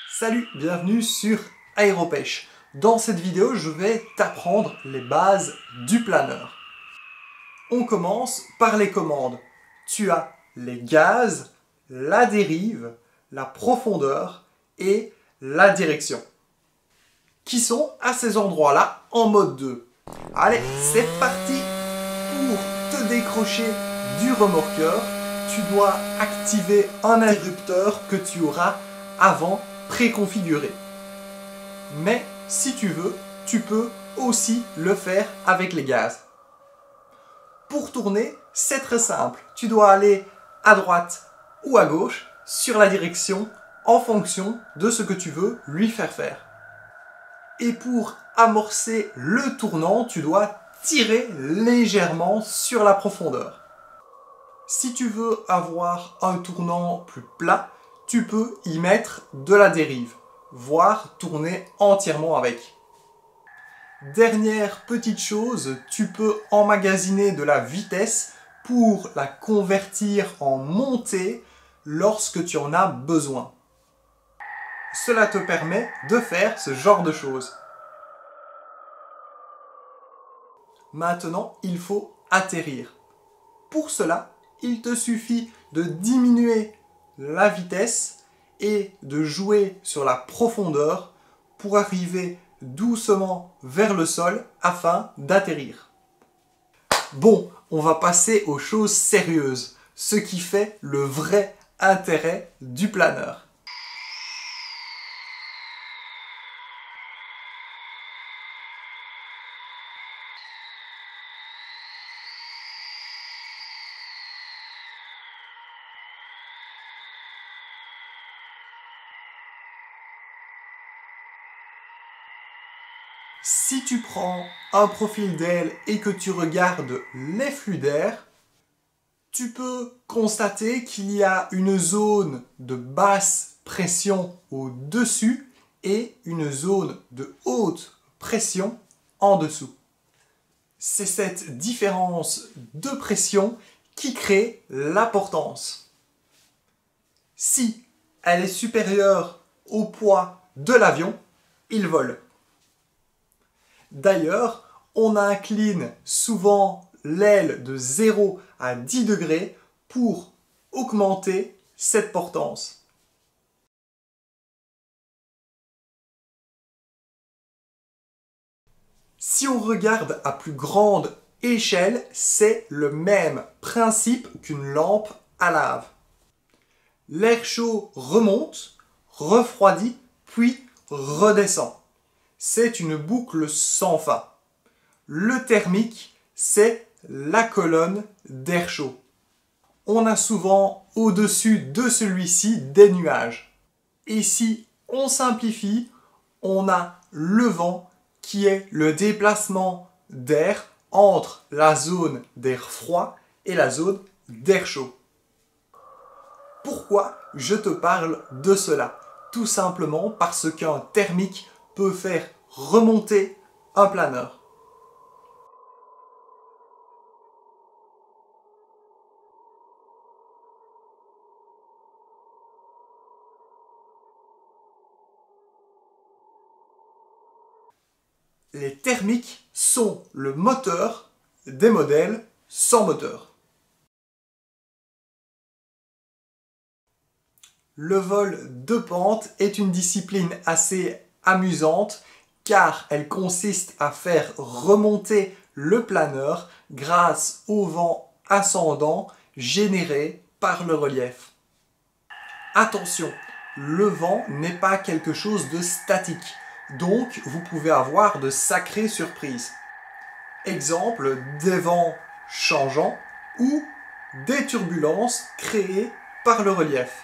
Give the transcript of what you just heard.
Salut, bienvenue sur Aéropêche. Dans cette vidéo, je vais t'apprendre les bases du planeur. On commence par les commandes. Tu as les gaz, la dérive, la profondeur et la direction, qui sont à ces endroits-là en mode 2. Allez, c'est parti! Pour te décrocher du remorqueur, tu dois activer un interrupteur que tu auras avant préconfiguré. Mais si tu veux, tu peux aussi le faire avec les gaz. Pour tourner, c'est très simple. Tu dois aller à droite ou à gauche sur la direction en fonction de ce que tu veux lui faire faire. Et pour amorcer le tournant, tu dois tirer légèrement sur la profondeur. Si tu veux avoir un tournant plus plat, tu peux y mettre de la dérive, voire tourner entièrement avec. Dernière petite chose, tu peux emmagasiner de la vitesse pour la convertir en montée lorsque tu en as besoin. Cela te permet de faire ce genre de choses. Maintenant, il faut atterrir. Pour cela, il te suffit de diminuer la vitesse et de jouer sur la profondeur pour arriver doucement vers le sol afin d'atterrir. Bon, on va passer aux choses sérieuses, ce qui fait le vrai intérêt du planeur. Si tu prends un profil d'aile et que tu regardes les flux d'air, tu peux constater qu'il y a une zone de basse pression au-dessus et une zone de haute pression en dessous. C'est cette différence de pression qui crée la portance. Si elle est supérieure au poids de l'avion, il vole. D'ailleurs, on incline souvent l'aile de 0 à 10 degrés pour augmenter cette portance. Si on regarde à plus grande échelle, c'est le même principe qu'une lampe à lave. L'air chaud remonte, refroidit, puis redescend. C'est une boucle sans fin. Le thermique, c'est la colonne d'air chaud. On a souvent au-dessus de celui-ci des nuages. Et si on simplifie, on a le vent qui est le déplacement d'air entre la zone d'air froid et la zone d'air chaud. Pourquoi je te parle de cela? Tout simplement parce qu'un thermique peut faire remonter un planeur. Les thermiques sont le moteur des modèles sans moteur. Le vol de pente est une discipline assez amusante car elle consiste à faire remonter le planeur grâce au vent ascendant généré par le relief. Attention, le vent n'est pas quelque chose de statique, donc vous pouvez avoir de sacrées surprises. Exemple, des vents changeants ou des turbulences créées par le relief.